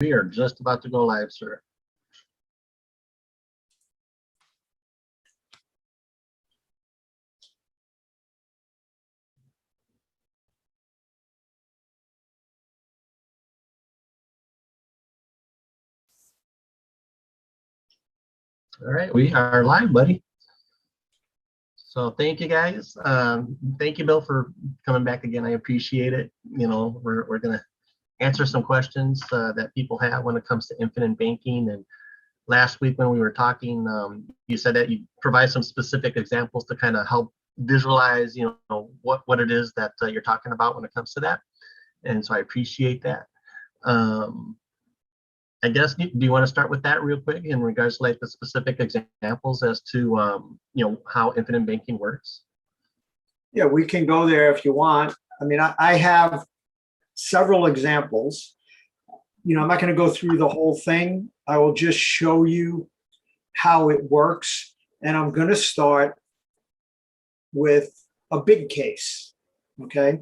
We are just about to go live, sir. All right, we are live, buddy. So thank you guys. Thank you, Bill, for coming back again. I appreciate it. You know, we're gonna answer some questions that people have when it comes to infinite banking. And last week when we were talking, you said that you provide some specific examples to kind of help visualize, you know, what it is that you're talking about when it comes to that. And so I appreciate that. I guess, do you want to start with that real quick in regards to like the specific examples as to, you know, how infinite banking works? Yeah, we can go there if you want. I mean, I have several examples. You know, I'm not going to go through the whole thing. I will just show you how it works. And I'm going to start with a big case, okay?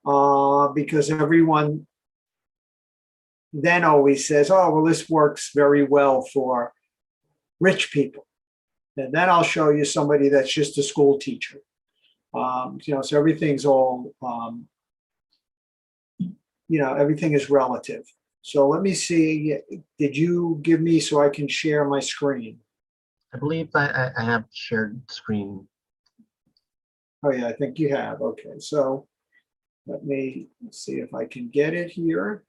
Because everyone then always says, oh, well, this works very well for rich people. And then I'll show you somebody that's just a school teacher. You know, so everything's all, you know, everything is relative. So let me see, did you give me so I can share my screen? I believe I have shared screen. Oh yeah, I think you have. Okay, so let me see if I can get it here.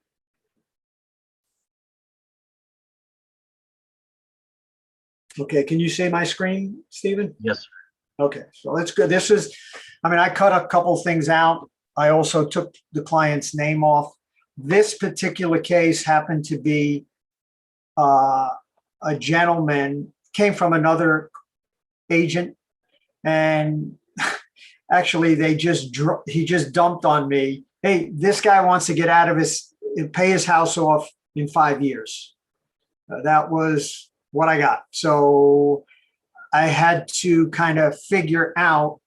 Okay, can you see my screen, Stephen? Yes, sir. Okay, so that's good. This is, I mean, I cut a couple things out. I also took the client's name off. This particular case happened to be a gentleman, came from another agent, and actually he just dumped on me. Hey, this guy wants to get out of pay his house off in 5 years. That was what I got. So I had to kind of figure out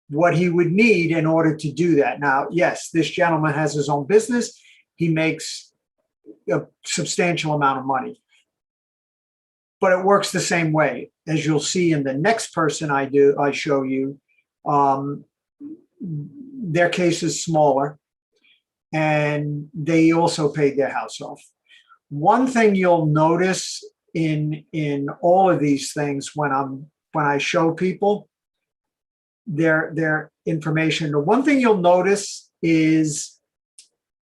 what he would need in order to do that. Now, yes, this gentleman has his own business. He makes a substantial amount of money. But it works the same way. As you'll see in the next person I show you, their case is smaller, and they also paid their house off. One thing you'll notice in all of these things when I show people their information, the one thing you'll notice is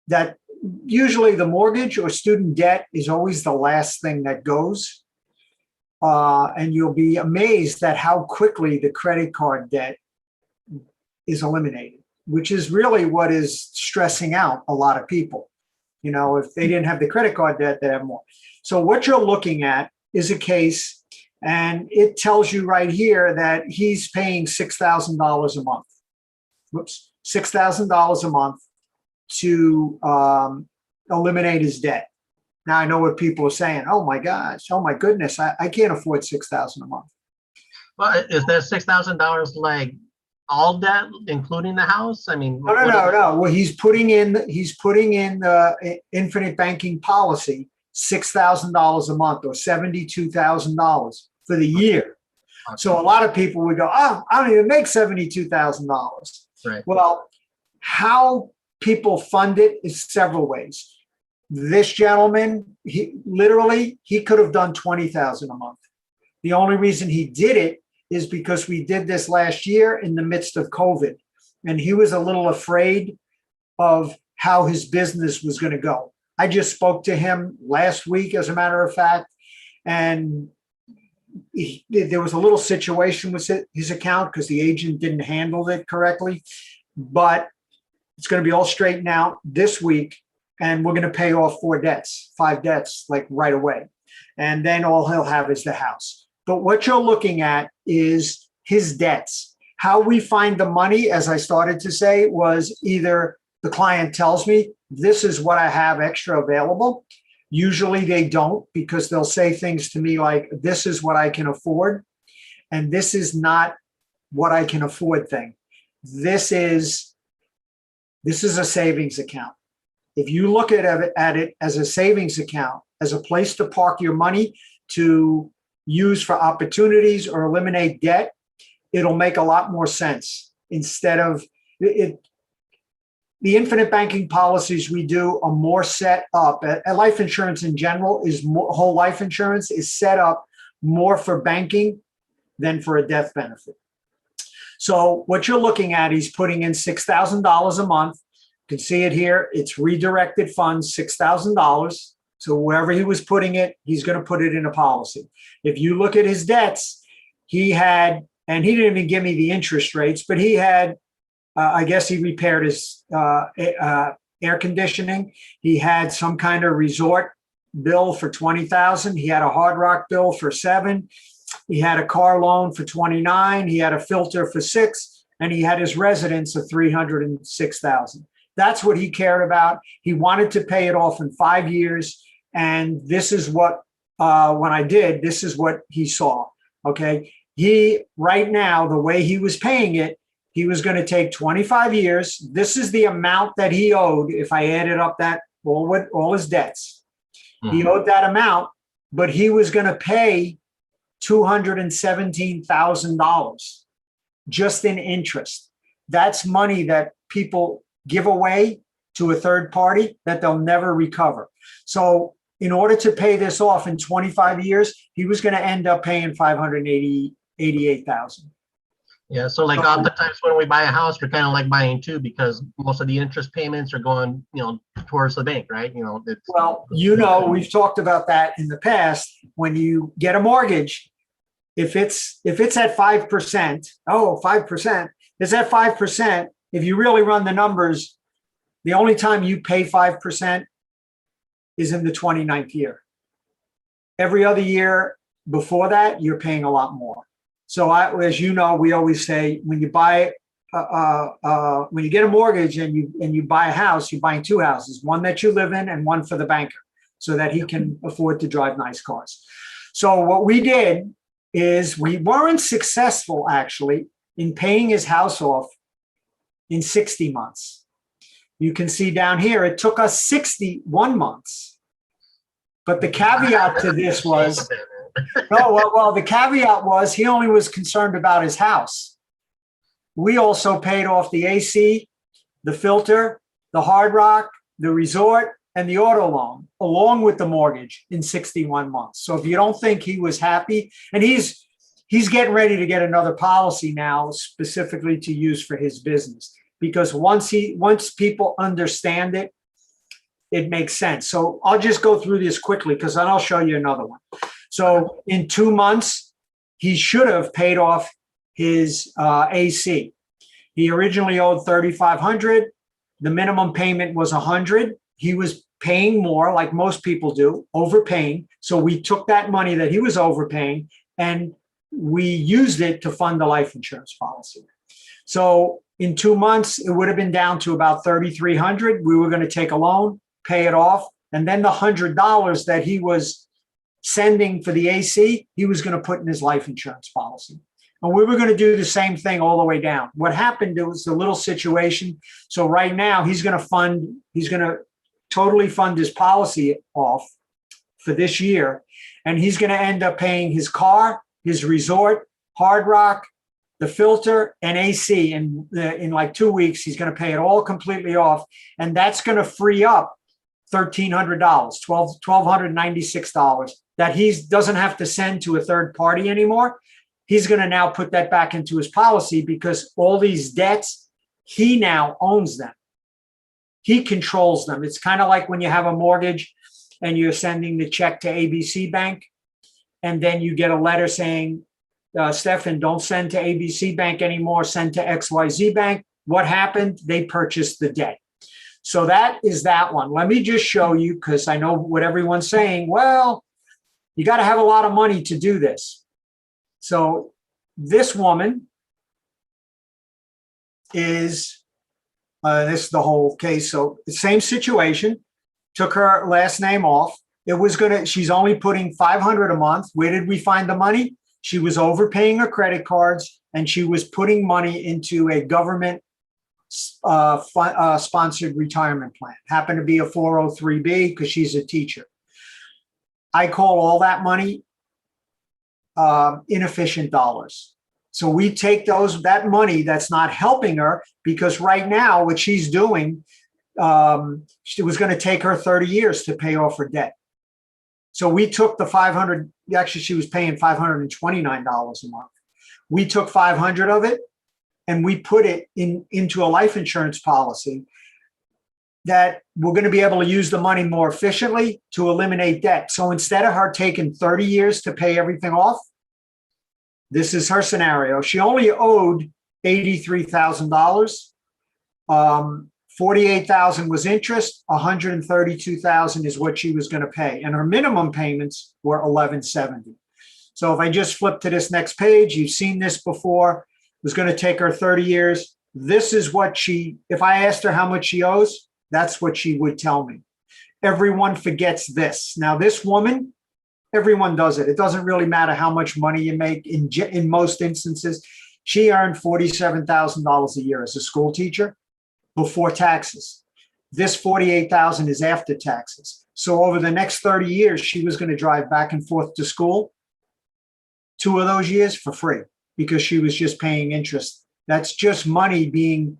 that usually the mortgage or student debt is always the last thing that goes. And you'll be amazed at how quickly the credit card debt is eliminated, which is really what is stressing out a lot of people. You know, if they didn't have the credit card debt, they'd have more. So what you're looking at is a case, and it tells you right here that he's paying $6,000 a month. Whoops, $6,000 a month to eliminate his debt. Now I know what people are saying. Oh my gosh, oh my goodness, I can't afford $6,000 a month. Well, is that $6,000 like all debt, including the house? I mean, no. Well, he's putting in the infinite banking policy $6,000 a month or $72,000 for the year. Okay. So a lot of people would go, oh, I don't even make $72,000. Right. Well, how people fund it is several ways. This gentleman, he could have done $20,000 a month. The only reason he did it is because we did this last year in the midst of COVID, and he was a little afraid of how his business was going to go. I just spoke to him last week, as a matter of fact, and there was a little situation with his account because the agent didn't handle it correctly, but it's going to be all straightened out this week, and we're going to pay off 5 debts, like right away. And then all he'll have is the house. But what you're looking at is his debts. How we find the money, as I started to say, was either the client tells me, this is what I have extra available. Usually they don't, because they'll say things to me like, this is what I can afford. And this is not what I can afford thing. This is a savings account. If you look at it as a savings account, as a place to park your money to use for opportunities or eliminate debt, it'll make a lot more sense instead of it. The infinite banking policies we do are more set up. Life insurance in general is more, whole life insurance is set up more for banking than for a death benefit. So what you're looking at, he's putting in $6,000 a month. You can see it here. It's redirected funds, $6,000. So wherever he was putting it, he's going to put it in a policy. If you look at his debts, he had, and he didn't even give me the interest rates, but he had, I guess he repaired his air conditioning. He had some kind of resort bill for $20,000. He had a Hard Rock bill for $7,000. He had a car loan for $29,000. He had a filter for $6,000, and he had his residence of $306,000. That's what he cared about. He wanted to pay it off in 5 years, and this is what when I did, this is what he saw. Okay, he right now the way he was paying it. He was going to take 25 years. This is the amount that he owed. If I added up that all his debts, he owed that amount, but he was going to pay $217,000 just in interest. That's money that people give away to a third party that they'll never recover. So in order to pay this off in 25 years, he was going to end up paying $588,000. Yeah, so like oftentimes when we buy a house, we're kind of like buying two because most of the interest payments are going, towards the bank, right? Well, we've talked about that in the past. When you get a mortgage, if it's at 5%, 5%, it's at 5%. If you really run the numbers, the only time you pay 5% is in the 29th year. Every other year before that, you're paying a lot more. So as you know, we always say when you buy, when you get a mortgage and you buy a house, you're buying two houses, one that you live in and one for the banker so that he can afford to drive nice cars. So what we did is we weren't successful actually in paying his house off in 60 months. You can see down here, it took us 61 months. But the caveat to this was, the caveat was he only was concerned about his house. We also paid off the AC, the filter, the Hard Rock, the resort, and the auto loan, along with the mortgage in 61 months. So if you don't think he was happy, and he's getting ready to get another policy now specifically to use for his business, because once people understand it, it makes sense. So I'll just go through this quickly because then I'll show you another one. So in 2 months, he should have paid off his AC. He originally owed $3,500. The minimum payment was $100. He was paying more, like most people do, overpaying. So we took that money that he was overpaying and we used it to fund the life insurance policy. So in 2 months, it would have been down to about $3,300. We were going to take a loan, pay it off, and then the $100 that he was sending for the AC, he was going to put in his life insurance policy. And we were going to do the same thing all the way down. What happened, it was a little situation. So right now he's going to totally fund his policy off for this year. And he's going to end up paying his car, his resort, Hard Rock, the filter, and AC. And in like 2 weeks, he's going to pay it all completely off. And that's going to free up $1,300, $1,296 that he doesn't have to send to a third party anymore. He's going to now put that back into his policy because all these debts, he now owns them. He controls them. It's kind of like when you have a mortgage and you're sending the check to ABC Bank, and then you get a letter saying, Stefan, don't send to ABC Bank anymore, send to XYZ Bank. What happened? They purchased the debt. So that is that one. Let me just show you, because I know what everyone's saying. Well, you got to have a lot of money to do this. So this woman is, this is the whole case. So the same situation, took her last name off. She's only putting $500 a month. Where did we find the money? She was overpaying her credit cards and she was putting money into a government sponsored retirement plan. Happened to be a 403B because she's a teacher. I call all that money inefficient dollars. So we take that money that's not helping her, because right now what she's doing, it was going to take her 30 years to pay off her debt. So we took the 500, actually she was paying $529 a month. We took 500 of it and we put it into a life insurance policy that we're going to be able to use the money more efficiently to eliminate debt. So instead of her taking 30 years to pay everything off, this is her scenario. She only owed $83,000. 48,000 was interest, 132,000 is what she was going to pay, and her minimum payments were 1170. So if I just flip to this next page, you've seen this before. It was going to take her 30 years. This is what if I asked her how much she owes, that's what she would tell me. Everyone forgets this. Now, this woman, everyone does it. It doesn't really matter how much money you make. In most instances, she earned $47,000 a year as a school teacher before taxes. This 48,000 is after taxes. So over the next 30 years, she was going to drive back and forth to school 2 of those years for free because she was just paying interest. That's just money being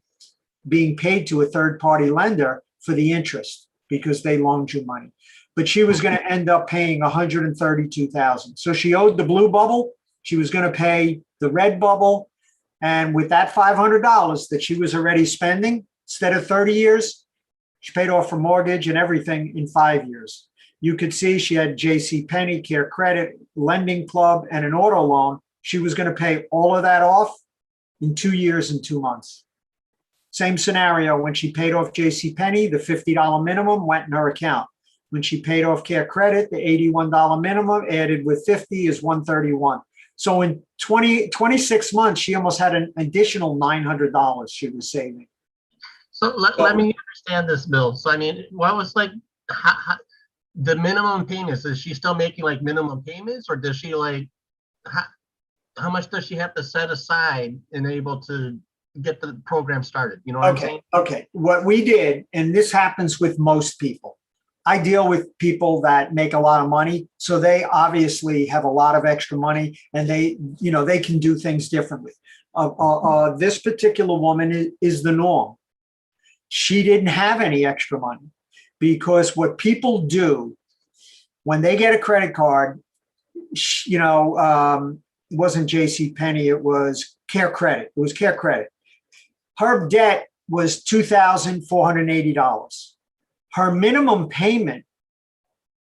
paid to a third-party lender for the interest because they loaned you money. But she was going to end up paying $132,000. So she owed the blue bubble. She was going to pay the red bubble. And with that $500 that she was already spending, instead of 30 years, she paid off her mortgage and everything in 5 years. You could see she had JCPenney, Care Credit, Lending Club, and an auto loan. She was going to pay all of that off in 2 years and 2 months. Same scenario. When she paid off JCPenney, the $50 minimum went in her account. When she paid off Care Credit, the $81 minimum added with 50 is $131. So in 26 months, she almost had an additional $900 she was saving. So let me understand this, Bill. So I mean, what was like the minimum payments? Is she still making like minimum payments, or does she like how much does she have to set aside and able to get the program started? You know what I'm saying? Okay. What we did, and this happens with most people. I deal with people that make a lot of money, so they obviously have a lot of extra money, and they can do things differently. This particular woman is the norm. She didn't have any extra money because what people do when they get a credit card, it wasn't JCPenney, it was Care Credit. It was Care Credit. Her debt was $2,480. Her minimum payment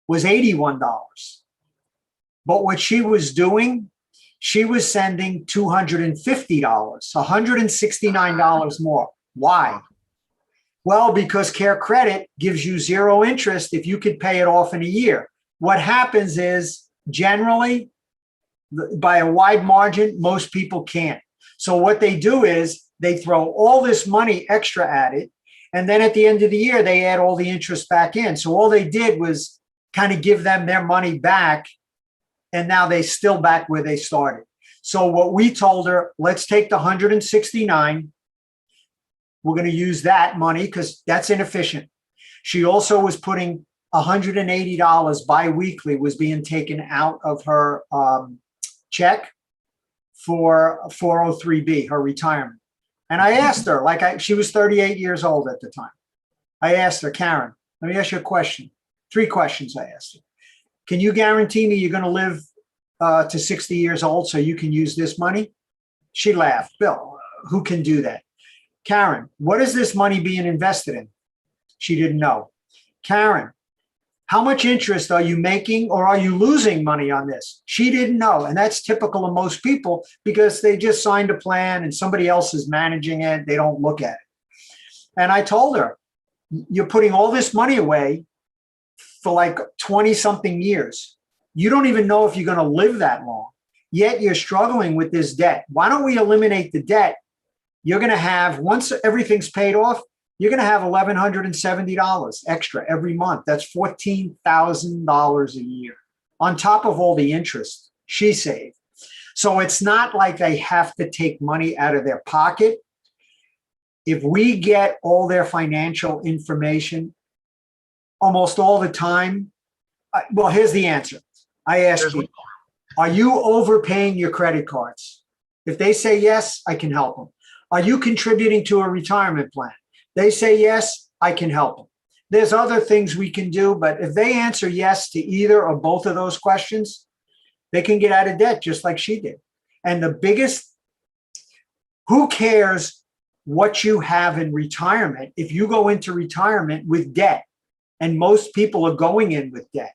was $81. But what she was doing, she was sending $250, $169 more. Why? Well, because Care Credit gives you 0 interest if you could pay it off in a year. What happens is generally, by a wide margin, most people can't. So what they do is they throw all this money extra at it. And then at the end of the year, they add all the interest back in. So all they did was kind of give them their money back. And now they're still back where they started. So what we told her, let's take the 169. We're going to use that money because that's inefficient. She also was putting $180 biweekly was being taken out of her check for 403B, her retirement. And I asked her, she was 38 years old at the time. I asked her, Karen, let me ask you a question. 3 questions I asked her. Can you guarantee me you're going to live to 60 years old so you can use this money? She laughed. Bill, who can do that? Karen, what is this money being invested in? She didn't know. Karen, how much interest are you making or are you losing money on this? She didn't know. And that's typical of most people because they just signed a plan and somebody else is managing it. They don't look at it. And I told her, you're putting all this money away for like 20 something years. You don't even know if you're going to live that long. Yet you're struggling with this debt. Why don't we eliminate the debt? You're going to have, once everything's paid off, you're going to have $1,170 extra every month. That's $14,000 a year on top of all the interest she saved. So it's not like they have to take money out of their pocket. if we get all their financial information almost all the time, well, here's the answer. I ask There's you, are you overpaying your credit cards? If they say yes, I can help them. Are you contributing to a retirement plan? They say yes, I can help them. There's other things we can do, but if they answer yes to either or both of those questions, they can get out of debt just like she did. And the biggest, who cares what you have in retirement if you go into retirement with debt? And most people are going in with debt.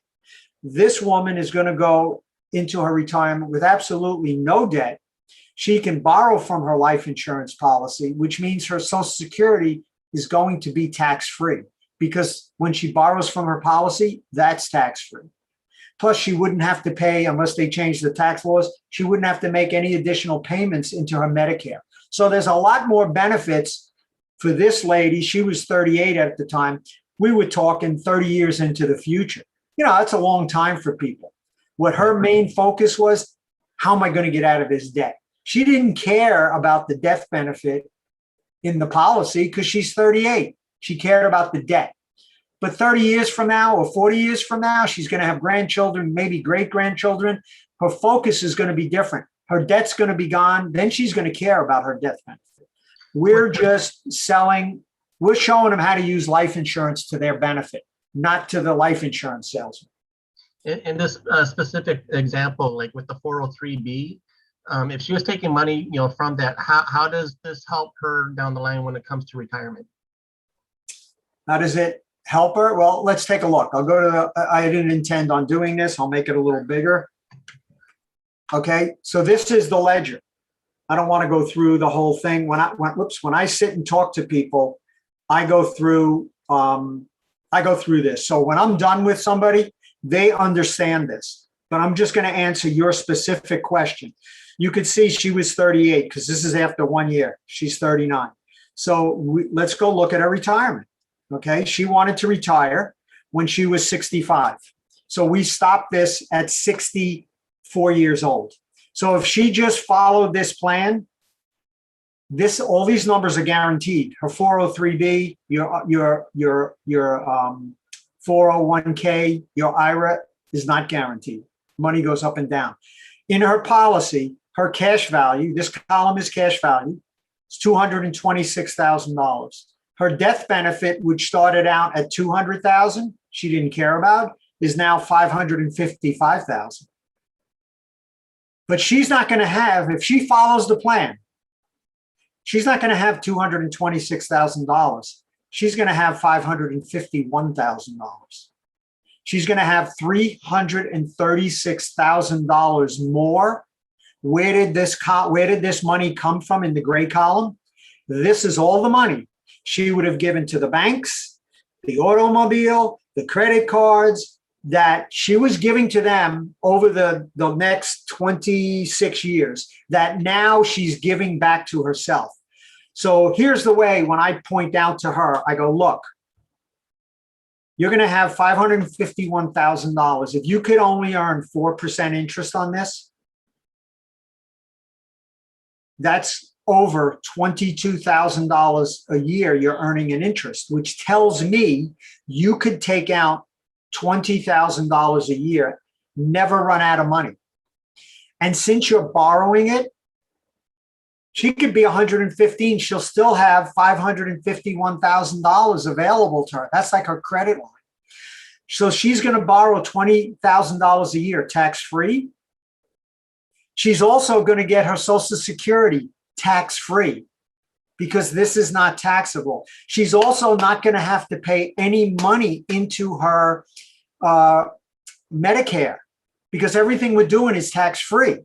This woman is going to go into her retirement with absolutely no debt. She can borrow from her life insurance policy, which means her Social Security is going to be tax-free, because when she borrows from her policy, that's tax-free. Plus, she wouldn't have to pay, unless they change the tax laws, she wouldn't have to make any additional payments into her Medicare. So there's a lot more benefits for this lady. She was 38 at the time. We were talking 30 years into the future. You know, that's a long time for people. What her main focus was, how am I going to get out of this debt? She didn't care about the death benefit in the policy because she's 38. She cared about the debt. But 30 years from now or 40 years from now, she's going to have grandchildren, maybe great-grandchildren. Her focus is going to be different. Her debt's going to be gone. Then she's going to care about her death benefit. We're just selling, we're showing them how to use life insurance to their benefit, not to the life insurance salesman. In this specific example, like with the 403B, if she was taking money, from that, how does this help her down the line when it comes to retirement? How does it help her? Well, let's take a look. I'll go to I didn't intend on doing this. I'll make it a little bigger. Okay, so this is the ledger. I don't want to go through the whole thing. When I sit and talk to people, I go through this. So when I'm done with somebody, they understand this. But I'm just going to answer your specific question. You could see she was 38 because this is after 1 year. She's 39. So let's go look at her retirement. Okay, she wanted to retire when she was 65. So we stopped this at 64 years old. So if she just followed this plan, all these numbers are guaranteed. Her 403B, your 401k, your IRA is not guaranteed. Money goes up and down. In her policy, her cash value, this column is cash value, it's $226,000. Her death benefit, which started out at $200,000, she didn't care about, is now $555,000. But she's not going to have, if she follows the plan, she's not going to have $226,000. She's going to have $551,000. She's going to have $336,000 more. Where did this money come from in the gray column? This is all the money she would have given to the banks, the automobile, the credit cards that she was giving to them over the next 26 years that now she's giving back to herself. So here's the way when I point out to her, I go, look, you're going to have $551,000. If you could only earn 4% interest on this, that's over $22,000 a year you're earning in interest, which tells me you could take out $20,000 a year, never run out of money. And since you're borrowing it, she could be 115. She'll still have $551,000 available to her. That's like her credit line. So she's going to borrow $20,000 a year tax-free. She's also going to get her Social Security tax-free because this is not taxable. She's also not going to have to pay any money into her Medicare because everything we're doing is tax-free.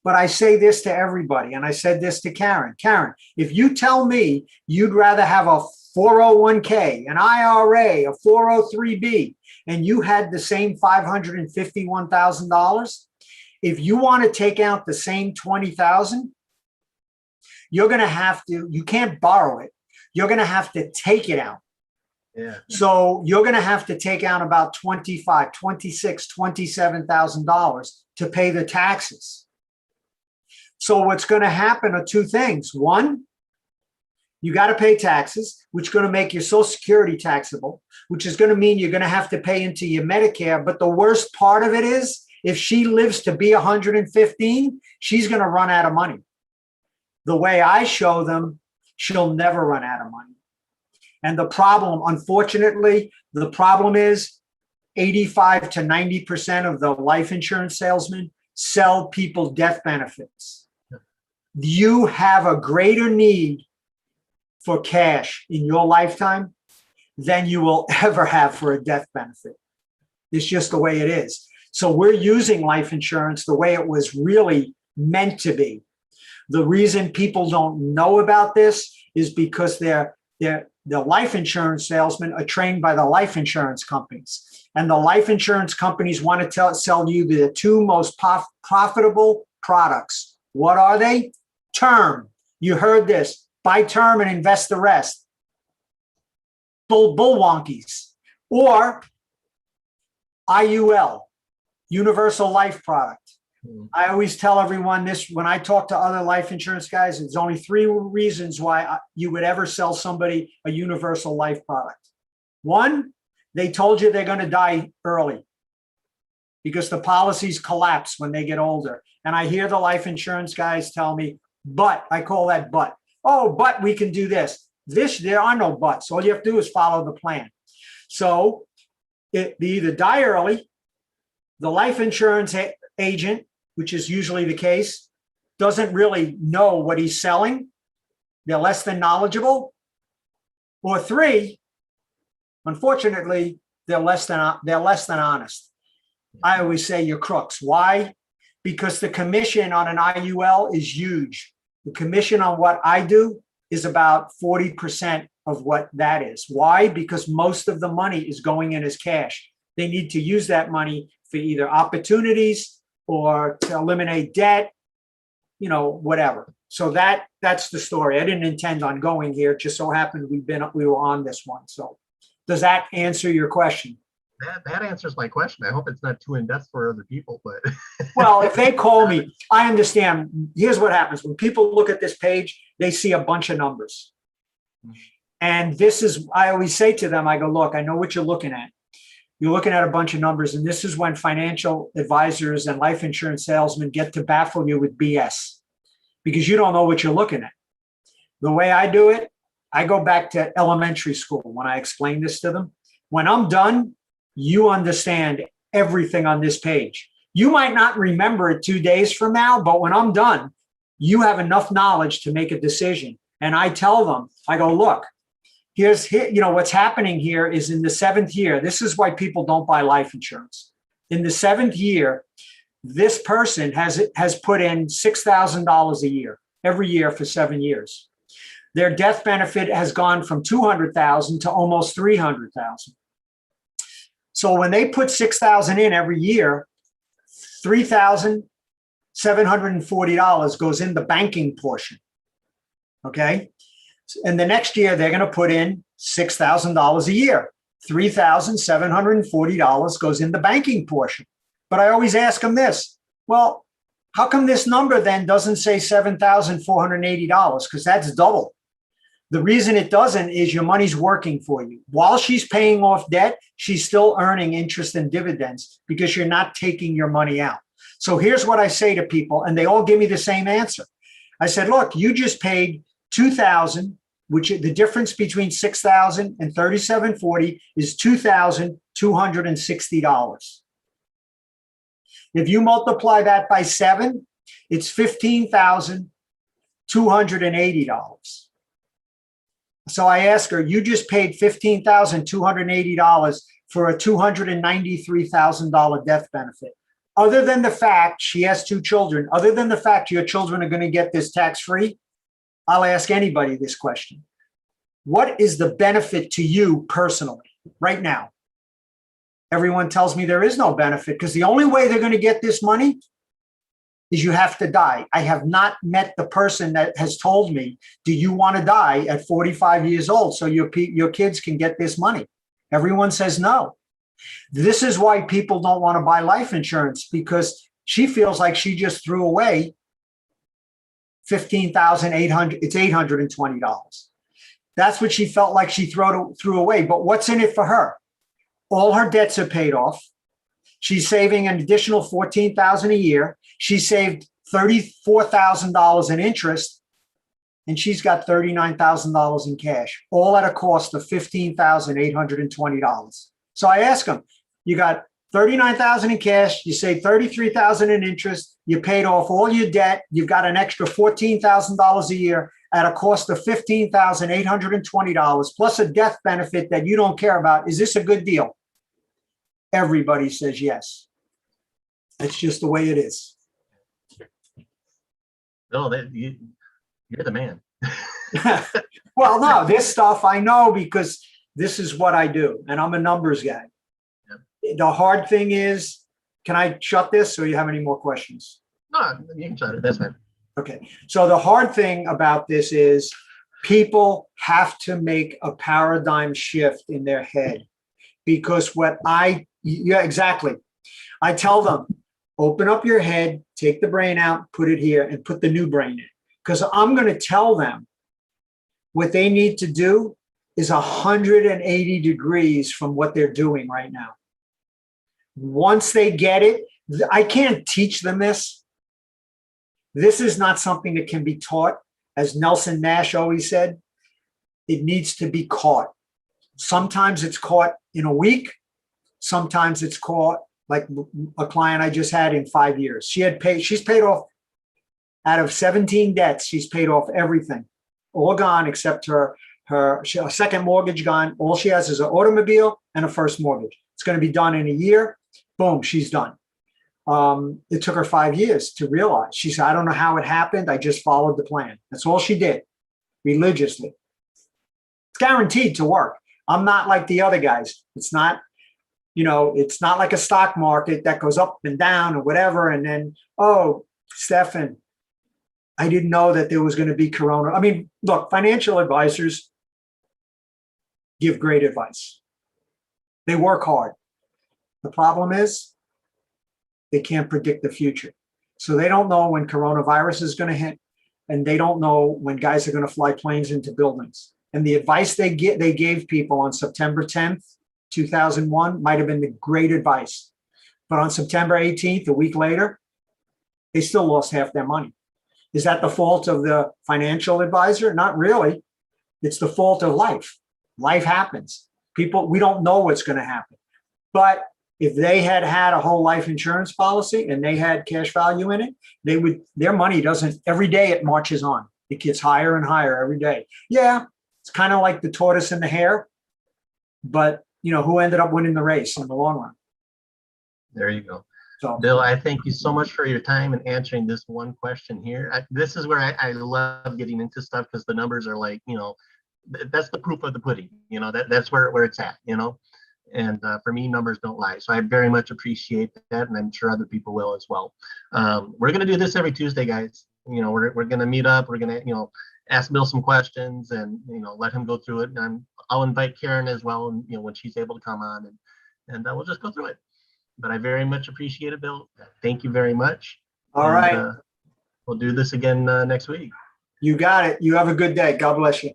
But I say this to everybody, and I said this to Karen. Karen, if you tell me you'd rather have a 401k, an IRA, a 403b, and you had the same $551,000, if you want to take out the same $20,000, you're going to have to, you can't borrow it. You're going to have to take it out. Yeah. So you're going to have to take out about $25,000, $26,000, $27,000 to pay the taxes. So what's going to happen are two things. One, You got to pay taxes, which is going to make your Social Security taxable, which is going to mean you're going to have to pay into your Medicare. But the worst part of it is, if she lives to be 115, she's going to run out of money. The way I show them, she'll never run out of money. And the problem, unfortunately, the problem is 85 to 90% of the life insurance salesmen sell people death benefits. You have a greater need for cash in your lifetime than you will ever have for a death benefit. It's just the way it is. So we're using life insurance the way it was really meant to be. The reason people don't know about this is because the life insurance salesmen are trained by the life insurance companies. And the life insurance companies want to sell you the two most profitable products. What are they? Term. You heard this. Buy term and invest the rest. Bull wonkies. Or IUL, Universal Life Product. I always tell everyone this when I talk to other life insurance guys. There's only 3 reasons why you would ever sell somebody a universal life product. 1, they told you they're going to die early because the policies collapse when they get older. And I hear the life insurance guys tell me, but I call that but. Oh, but we can do this. There are no buts. All you have to do is follow the plan. So they either die early, the life insurance agent, which is usually the case, doesn't really know what he's selling. They're less than knowledgeable. Or 3, unfortunately, they're less than honest. I always say you're crooks. Why? Because the commission on an IUL is huge. The commission on what I do is about 40% of what that is. Why? Because most of the money is going in as cash. They need to use that money for either opportunities or to eliminate debt, whatever. So that's the story. I didn't intend on going here. It just so happened we were on this one. So does that answer your question? That answers my question. I hope it's not too in-depth for other people, but well, if they call me, I understand. Here's what happens. When people look at this page, they see a bunch of numbers. And this is, I always say to them, I go, look, I know what you're looking at. You're looking at a bunch of numbers, and this is when financial advisors and life insurance salesmen get to baffle you with BS because you don't know what you're looking at. The way I do it, I go back to elementary school when I explain this to them. When I'm done, you understand everything on this page. You might not remember it 2 days from now, but when I'm done, you have enough knowledge to make a decision. And I tell them, I go, look, what's happening here is in the 7th year. This is why people don't buy life insurance. In the 7th year, this person has put in $6,000 a year, every year for 7 years. Their death benefit has gone from $200,000 to almost $300,000. So when they put $6,000 in every year, $3,740 goes in the banking portion. Okay. And the next year, they're going to put in $6,000 a year. $3,740 goes in the banking portion. But I always ask them this. Well, how come this number then doesn't say $7,480? Because that's double. The reason it doesn't is your money's working for you. While she's paying off debt, she's still earning interest and dividends because you're not taking your money out. So here's what I say to people, and they all give me the same answer. I said, look, you just paid $2,000, which the difference between $6,000 and $3,740 is $2,260. If you multiply that by 7, it's $15,280. So I asked her, you just paid $15,280 for a $293,000 death benefit. Other than the fact she has 2 children, other than the fact your children are going to get this tax-free, I'll ask anybody this question. What is the benefit to you personally right now? Everyone tells me there is no benefit because the only way they're going to get this money is you have to die. I have not met the person that has told me, do you want to die at 45 years old so your kids can get this money? Everyone says no. This is why people don't want to buy life insurance, because she feels like she just threw away $15,800. It's $820. That's what she felt like she threw away. But what's in it for her? All her debts are paid off. She's saving an additional $14,000 a year. She saved $34,000 in interest, and she's got $39,000 in cash, all at a cost of $15,820. So I ask them, you got $39,000 in cash, you saved $33,000 in interest, you paid off all your debt, you've got an extra $14,000 a year at a cost of $15,820 plus a death benefit that you don't care about. Is this a good deal? Everybody says yes. That's just the way it is. No, you're the man. Well, no, this stuff I know because this is what I do, and I'm a numbers guy. Yep. The hard thing is, can I shut this or you have any more questions? No, you can shut it. That's fine. Okay. So the hard thing about this is people have to make a paradigm shift in their head, because yeah, exactly. I tell them, open up your head, take the brain out, put it here, and put the new brain in. Because I'm going to tell them what they need to do is 180 degrees from what they're doing right now. Once they get it, I can't teach them this. This is not something that can be taught. As Nelson Nash always said, it needs to be caught. Sometimes it's caught in a week. Sometimes it's caught, like a client I just had, in 5 years. She's paid off, out of 17 debts, she's paid off everything, all gone except her second mortgage gone. All she has is an automobile and a first mortgage. It's going to be done in a year. Boom, she's done. It took her 5 years to realize. She said, I don't know how it happened. I just followed the plan. That's all she did, religiously. It's guaranteed to work. I'm not like the other guys. It's not, it's not like a stock market that goes up and down or whatever. And then, oh, Stefan, I didn't know that there was going to be Corona. I mean, look, financial advisors give great advice. They work hard. The problem is they can't predict the future. So they don't know when coronavirus is going to hit, and they don't know when guys are going to fly planes into buildings. And the advice they gave people on September 10th, 2001 might have been the great advice. But on September 18th, a week later, they still lost half their money. Is that the fault of the financial advisor? Not really. It's the fault of life. Life happens. People, we don't know what's going to happen. But if they had had a whole life insurance policy and they had cash value in it, their money doesn't, every day it marches on. It gets higher and higher every day. Yeah, it's kind of like the tortoise and the hare, but who ended up winning the race in the long run? There you go. So, Bill, I thank you so much for your time and answering this one question here. This is where I love getting into stuff, because the numbers are like, that's the proof of the pudding. That's where it's at, and for me, numbers don't lie. So I very much appreciate that, and I'm sure other people will as well. We're going to do this every Tuesday, guys. We're going to meet up. We're going to, ask Bill some questions and, let him go through it. And I'll invite Karen as well, and, when she's able to come on, and we'll just go through it. But I very much appreciate it, Bill. Thank you very much. All right. We'll do this again next week. You got it. You have a good day. God bless you.